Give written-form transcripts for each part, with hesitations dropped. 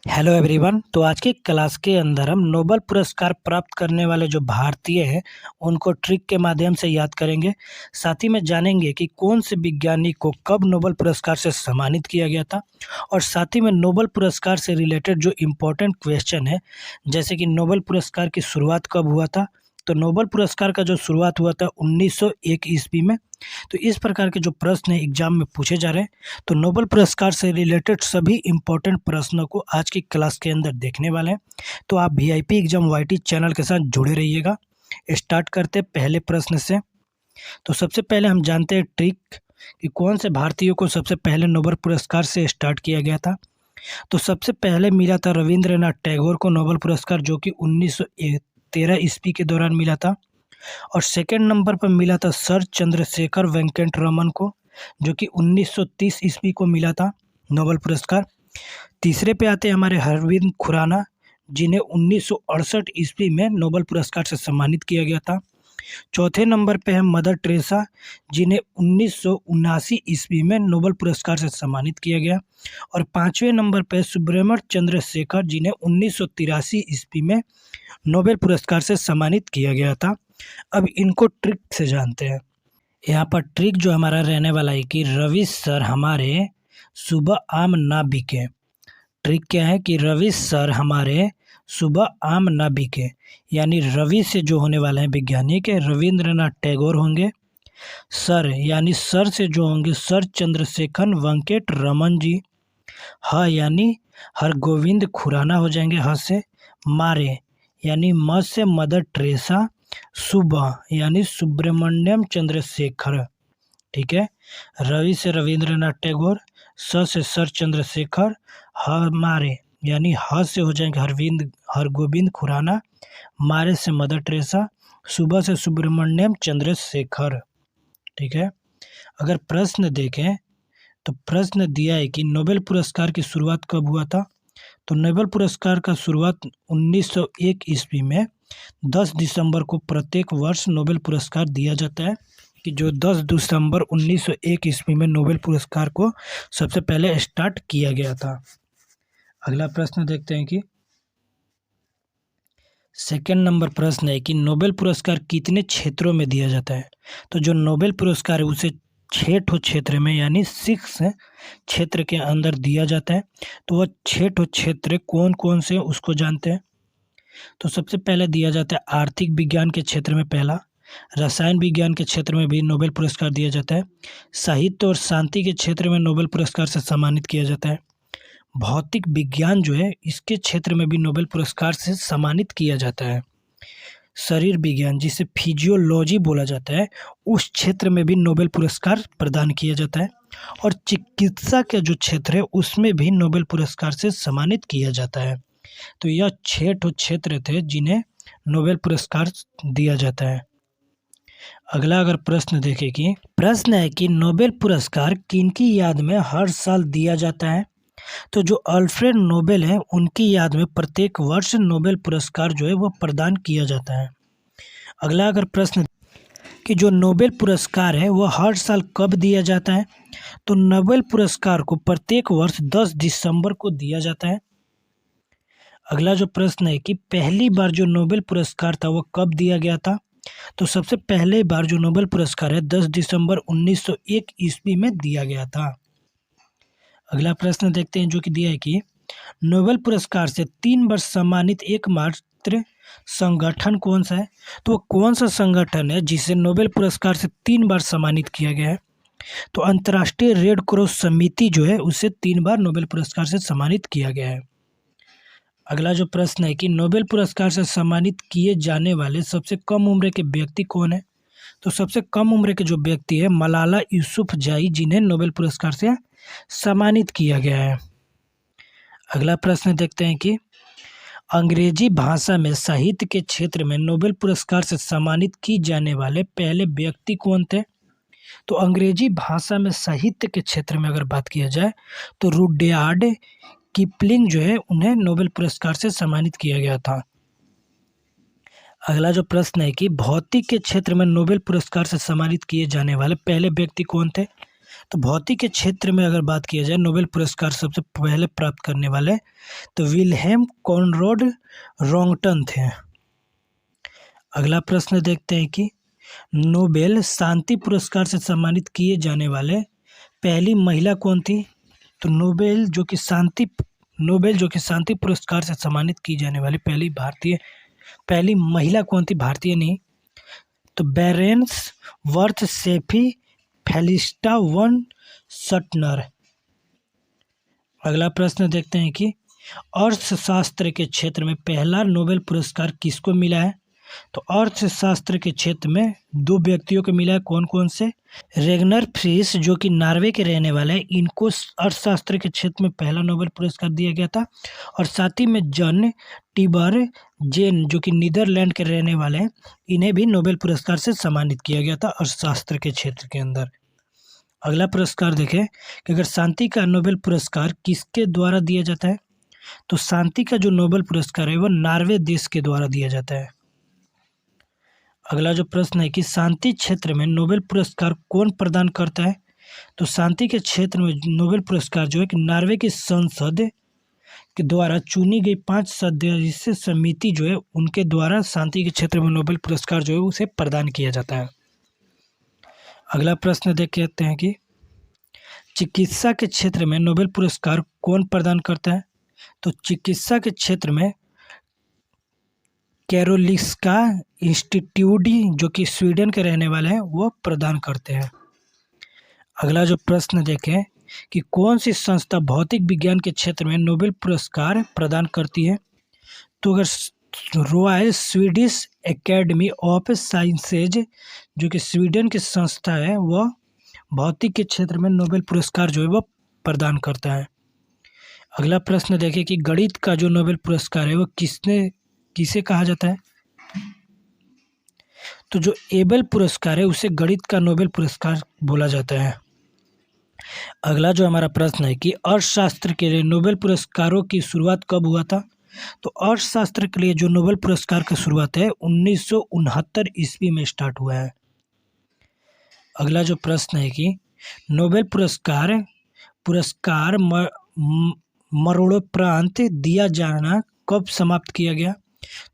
Hello everyone. तो आज की क्लास के अंदर हम नोबेल पुरस्कार प्राप्त करने वाले जो भारतीय हैं उनको ट्रिक के माध्यम से याद करेंगे। साथ ही में जानेंगे कि कौन से विज्ञानी को कब नोबेल पुरस्कार से सम्मानित किया गया था, और साथ ही में नोबेल पुरस्कार से रिलेटेड जो इम्पोर्टेंट क्वेश्चन है, जैसे कि नोबेल पुरस्कार की शुरुआत कब हुआ था। तो नोबेल पुरस्कार का जो शुरुआत हुआ था 1901 ईस्वी में। तो इस प्रकार के जो प्रश्न एग्जाम में पूछे जा रहे हैं, तो नोबेल पुरस्कार से रिलेटेड सभी इम्पोर्टेंट प्रश्नों को आज की क्लास के अंदर देखने वाले हैं। तो आप वीआईपी एग्जाम वाईटी चैनल के साथ जुड़े रहिएगा। स्टार्ट करते हैं पहले प्रश्न से। तो सबसे पहले हम जानते हैं ट्रिक कि कौन से भारतीयों को सबसे पहले नोबेल पुरस्कार से स्टार्ट किया गया था। तो सबसे पहले मिला था रविंद्रनाथ टैगोर को नोबेल पुरस्कार, जो कि 1913 ईस्वी के दौरान मिला था। और सेकंड नंबर पर मिला था सर चंद्रशेखर वेंकट रमन को, जो कि 1930 ईस्वी को मिला था नोबेल पुरस्कार। तीसरे पे आते हैं हमारे अरविंद खुराना, जिन्हें 1968 ईस्वी में नोबेल पुरस्कार से सम्मानित किया गया था। चौथे नंबर पे है मदर टेरेसा, जिन्हें 1979 ईस्वी में नोबेल पुरस्कार से सम्मानित किया गया। और पाँचवें नंबर पे सुब्रमण्य चंद्रशेखर, जिन्हें 1983 ईस्वी में नोबेल पुरस्कार से सम्मानित किया गया था। अब इनको ट्रिक से जानते हैं। यहाँ पर ट्रिक जो हमारा रहने वाला है कि रवि सर हमारे सुबह आम ना बिके। ट्रिक क्या है कि रवि सर हमारे सुबह आम ना बिके, यानी रवि से जो होने वाले हैं वैज्ञानिक रविंद्रनाथ टैगोर होंगे। सर यानी सर से जो होंगे सर चंद्रशेखर वेंकट रमन जी। ह यानी हरगोविंद खुराना हो जाएंगे ह से। मारे यानी म से मदर टेरेसा। सुबह यानी सुब्रमण्यम चंद्रशेखर। ठीक है। रवि से रविंद्रनाथ टैगोर, स से सर चंद्रशेखर, हमारे यानी ह से हो जाएंगे हरगोविंद खुराना, मारे से मदर टेरेसा, सुबह से सुब्रमण्यम चंद्रशेखर। ठीक है। अगर प्रश्न देखें तो प्रश्न दिया है कि नोबेल पुरस्कार की शुरुआत कब हुआ था। तो नोबेल पुरस्कार का शुरुआत 1901 ईस्वी में 10 दिसंबर को प्रत्येक वर्ष नोबेल पुरस्कार दिया जाता है, कि जो 10 दिसंबर 1901 ईस्वी में नोबेल पुरस्कार को सबसे पहले स्टार्ट किया गया था। अगला प्रश्न देखते हैं कि सेकंड नंबर प्रश्न है कि नोबेल पुरस्कार कितने क्षेत्रों में दिया जाता है। तो जो नोबेल पुरस्कार है उसे 6 क्षेत्र में यानी 6 क्षेत्र के अंदर दिया जाता है। तो वह 6 क्षेत्र कौन कौन से उसको जानते हैं। तो सबसे पहले दिया जाता है आर्थिक विज्ञान के क्षेत्र में पहला, रसायन विज्ञान के क्षेत्र में भी नोबेल पुरस्कार दिया जाता है, साहित्य और शांति के क्षेत्र में नोबेल पुरस्कार से सम्मानित किया जाता है, भौतिक विज्ञान जो है इसके क्षेत्र में भी नोबेल पुरस्कार से सम्मानित किया जाता है, शरीर विज्ञान जिसे फिजियोलॉजी बोला जाता है उस क्षेत्र में भी नोबेल पुरस्कार प्रदान किया जाता है, और चिकित्सा का जो क्षेत्र है उसमें भी नोबेल पुरस्कार से सम्मानित किया जाता है। तो यह 6 क्षेत्र थे जिन्हें नोबेल पुरस्कार दिया जाता है। अगला अगर प्रश्न देखें कि प्रश्न है कि नोबेल पुरस्कार किनकी याद में हर साल दिया जाता है। तो जो अल्फ्रेड नोबेल है उनकी याद में प्रत्येक वर्ष नोबेल पुरस्कार जो है वो प्रदान किया जाता है। अगला अगर प्रश्न कि जो नोबेल पुरस्कार है वह हर साल कब दिया जाता है। तो नोबेल पुरस्कार को प्रत्येक वर्ष 10 दिसंबर को दिया जाता है। अगला जो प्रश्न है कि पहली बार जो नोबेल पुरस्कार था वह कब दिया गया था। तो सबसे पहले बार जो नोबेल पुरस्कार है 10 दिसंबर 1901 ईस्वी में दिया गया था। अगला प्रश्न देखते हैं जो कि दिया है कि नोबेल पुरस्कार से 3 बार सम्मानित एकमात्र संगठन कौन सा है। तो वो कौन सा संगठन है जिसे नोबेल पुरस्कार से 3 बार सम्मानित किया गया है। तो अंतर्राष्ट्रीय रेड क्रॉस समिति जो है उसे 3 बार नोबेल पुरस्कार से सम्मानित किया गया है। अगला जो प्रश्न है कि नोबेल पुरस्कार से सम्मानित किए जाने वाले सबसे कम उम्र के व्यक्ति कौन है। तो सबसे कम उम्र के जो व्यक्ति है मलाला यूसुफजई, जिन्हें नोबेल पुरस्कार से सम्मानित किया गया है। अगला प्रश्न देखते हैं कि अंग्रेजी भाषा में साहित्य के क्षेत्र में नोबेल पुरस्कार से सम्मानित की जाने वाले पहले व्यक्ति कौन थे। तो अंग्रेजी भाषा में साहित्य के क्षेत्र में अगर बात किया जाए तो रुडयार्ड किपलिंग जो है उन्हें नोबेल पुरस्कार से सम्मानित किया गया था। अगला जो प्रश्न है कि भौतिक के क्षेत्र में नोबेल पुरस्कार से सम्मानित किए जाने वाले पहले व्यक्ति कौन थे। तो भौतिक के क्षेत्र में अगर बात किया जाए नोबेल पुरस्कार सबसे पहले प्राप्त करने वाले तो विल्हेम कॉनराड रॉन्गटन थे। अगला प्रश्न देखते हैं कि नोबेल शांति पुरस्कार से सम्मानित किए जाने वाले पहली महिला कौन थी। तो नोबेल जो कि शांति पुरस्कार से सम्मानित की जाने वाली पहली महिला कौन थी, भारतीय नहीं। तो बेरेंस वर्थ सेफी फेलिस्टा वन सटनर। अगला प्रश्न देखते हैं कि अर्थशास्त्र के क्षेत्र में पहला नोबेल पुरस्कार किसको मिला है। तो अर्थशास्त्र के क्षेत्र में 2 व्यक्तियों को मिला है, कौन कौन से। रेगनर फ्रीस जो कि नॉर्वे के रहने वाले हैं, इनको अर्थशास्त्र के क्षेत्र में पहला नोबेल पुरस्कार दिया गया था। और साथ ही में जन टिबर जेन जो कि नीदरलैंड के रहने वाले हैं, इन्हें भी नोबेल पुरस्कार से सम्मानित किया गया था अर्थशास्त्र के क्षेत्र के अंदर। अगला पुरस्कार देखें कि अगर शांति का नोबेल पुरस्कार किसके द्वारा दिया जाता है। तो शांति का जो नोबेल पुरस्कार है वो नॉर्वे देश के द्वारा दिया जाता है। अगला जो प्रश्न है कि शांति क्षेत्र में नोबेल पुरस्कार कौन प्रदान करता है। तो शांति के क्षेत्र में नोबेल पुरस्कार जो है कि नॉर्वे की संसद के द्वारा चुनी गई 5 सदस्यीय समिति जो है उनके द्वारा शांति के क्षेत्र में नोबेल पुरस्कार जो है उसे प्रदान किया जाता है। अगला प्रश्न देख लेते हैं कि चिकित्सा के क्षेत्र में नोबेल पुरस्कार कौन प्रदान करता है। तो चिकित्सा के क्षेत्र में कैरोलिस्का इंस्टीट्यूट जो कि स्वीडन के रहने वाले हैं वो प्रदान करते हैं। अगला जो प्रश्न देखें कि कौन सी संस्था भौतिक विज्ञान के क्षेत्र में नोबेल पुरस्कार प्रदान करती है। तो अगर royal Swedish academy of sciences जो कि स्वीडन की संस्था है वह भौतिक के क्षेत्र में नोबेल पुरस्कार जो है वह प्रदान करता है। अगला प्रश्न देखें कि गणित का जो नोबेल पुरस्कार है वो किसे कहा जाता है। तो जो एबेल पुरस्कार है उसे गणित का नोबेल पुरस्कार बोला जाता है। अगला जो हमारा प्रश्न है कि अर्थशास्त्र के लिए नोबेल पुरस्कारों की शुरुआत कब हुआ था। तो अर्थशास्त्र के लिए जो नोबेल पुरस्कार की शुरुआत है 1969 ईस्वी में स्टार्ट हुआ है। अगला जो प्रश्न है कि नोबेल पुरस्कार मरणोपरांत दिया जाना कब समाप्त किया गया।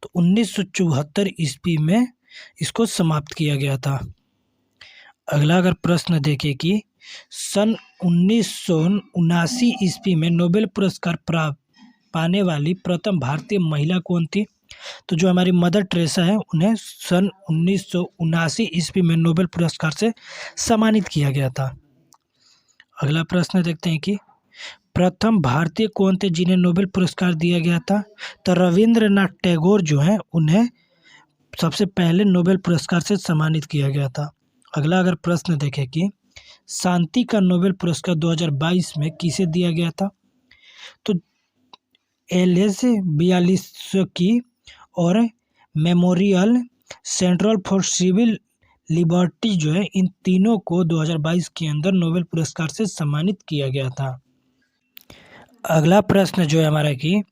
तो 1974 ईस्वी में इसको समाप्त किया गया था। अगला अगर प्रश्न देखें कि सन 1979 ईस्वी में नोबेल पुरस्कार पाने वाली प्रथम भारतीय महिला कौन थी। तो जो हमारी मदर टेरेसा है उन्हें सन 1979 ईस्वी में नोबेल पुरस्कार से सम्मानित किया गया था। अगला प्रश्न देखते हैं कि प्रथम भारतीय कौन थे जिन्हें नोबेल पुरस्कार दिया गया था। तो रविंद्रनाथ टैगोर जो हैं उन्हें सबसे पहले नोबेल पुरस्कार से सम्मानित किया गया था। अगला अगर प्रश्न देखें कि शांति का नोबेल पुरस्कार 2022 में किसे दिया गया था। तो एलेस बियालित्स्की और memorial central for civil liberty जो है इन तीनों को 2022 के अंदर नोबेल पुरस्कार से सम्मानित किया गया था। अगला प्रश्न जो है हमारा कि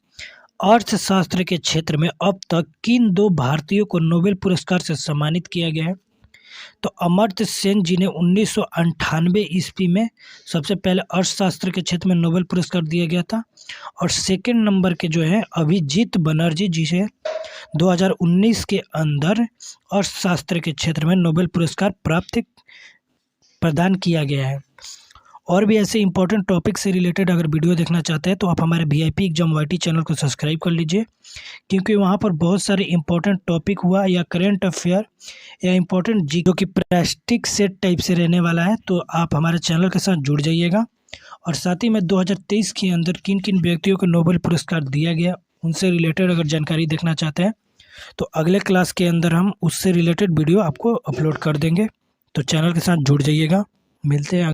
अर्थशास्त्र के क्षेत्र में अब तक किन 2 भारतीयों को नोबेल पुरस्कार से सम्मानित किया गया है। तो अमर्त्य सेन जिन्हें 1998 ईस्वी में सबसे पहले अर्थशास्त्र के क्षेत्र में नोबेल पुरस्कार दिया गया था। और सेकंड नंबर के जो है अभिजीत बनर्जी जिसे 2019 के अंदर अर्थशास्त्र के क्षेत्र में नोबेल पुरस्कार प्रदान किया गया है। और भी ऐसे इंपॉर्टेंट टॉपिक से रिलेटेड अगर वीडियो देखना चाहते हैं तो आप हमारे VIP एग्जाम YT चैनल को सब्सक्राइब कर लीजिए, क्योंकि वहाँ पर बहुत सारे इंपॉर्टेंट टॉपिक हुआ या करंट अफेयर या इंपॉर्टेंट जो कि प्रैक्टिस सेट टाइप से रहने वाला है, तो आप हमारे चैनल के साथ जुड़ जाइएगा। और साथ ही में 2023 के अंदर किन किन व्यक्तियों को नोबेल पुरस्कार दिया गया उनसे रिलेटेड अगर जानकारी देखना चाहते हैं तो अगले क्लास के अंदर हम उससे रिलेटेड वीडियो आपको अपलोड कर देंगे, तो चैनल के साथ जुड़ जाइएगा। मिलते हैं।